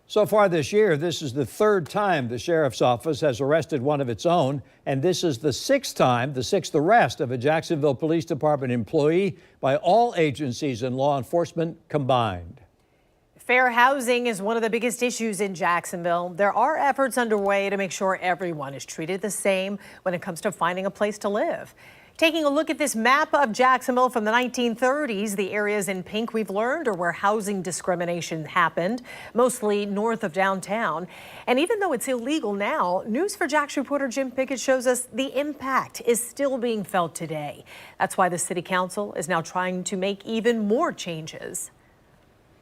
So far this year, this is the third time the sheriff's office has arrested one of its own, and this is the sixth arrest of a Jacksonville Police Department employee by all agencies and law enforcement combined. Fair housing is one of the biggest issues in Jacksonville. There are efforts underway to make sure everyone is treated the same when it comes to finding a place to live. Taking a look at this map of Jacksonville from the 1930s, the areas in pink we've learned are where housing discrimination happened, mostly north of downtown. And even though it's illegal now, News4Jax reporter Jim Pickett shows us the impact is still being felt today. That's why the City Council is now trying to make even more changes.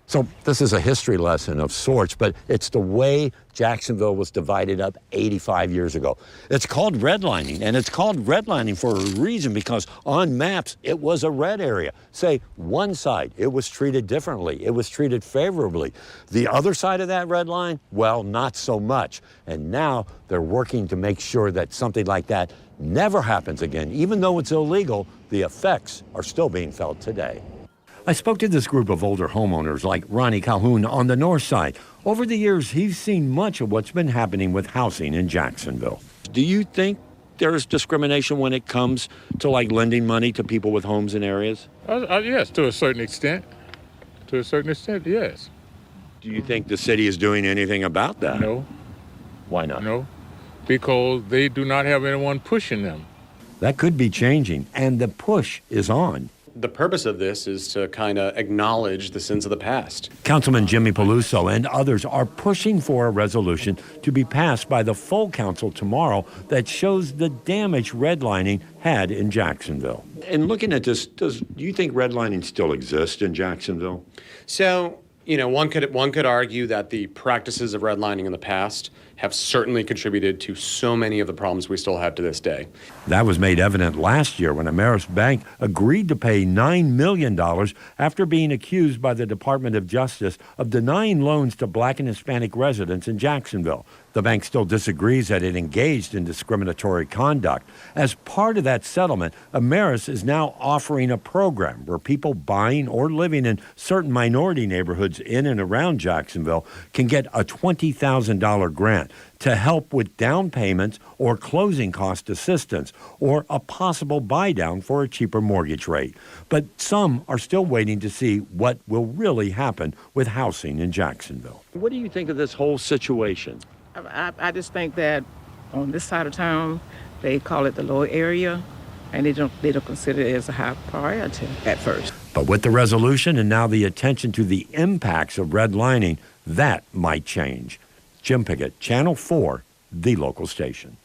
So this is a history lesson of sorts, but it's the way Jacksonville was divided up 85 years ago. It's called redlining, and it's called redlining for a reason, because on maps, it was a red area. Say, one side, it was treated differently. It was treated favorably. The other side of that red line, well, not so much. And now they're working to make sure that something like that never happens again. Even though it's illegal, the effects are still being felt today. I spoke to this group of older homeowners like Ronnie Calhoun on the north side. Over the years, he's seen much of what's been happening with housing in Jacksonville. Do you think there's discrimination when it comes to like lending money to people with homes in areas? Yes, to a certain extent. To a certain extent, yes. Do you think the city is doing anything about that? No. Why not? No, because they do not have anyone pushing them. That could be changing, and the push is on. The purpose of this is to kind of acknowledge the sins of the past. Councilman Jimmy Peluso and others are pushing for a resolution to be passed by the full council tomorrow that shows the damage redlining had in Jacksonville. And looking at this, do you think redlining still exists in Jacksonville? So, you know, one could argue that the practices of redlining in the past have certainly contributed to so many of the problems we still have to this day. That was made evident last year when Ameris Bank agreed to pay $9 million after being accused by the Department of Justice of denying loans to Black and Hispanic residents in Jacksonville. The bank still disagrees that it engaged in discriminatory conduct. As part of that settlement, Ameris is now offering a program where people buying or living in certain minority neighborhoods in and around Jacksonville can get a $20,000 grant to help with down payments or closing cost assistance or a possible buy down for a cheaper mortgage rate. But some are still waiting to see what will really happen with housing in Jacksonville. What do you think of this whole situation? I just think that on this side of town, they call it the low area, and they don't consider it as a high priority at first. But with the resolution and now the attention to the impacts of redlining, that might change. Jim Pickett, Channel 4, the local station.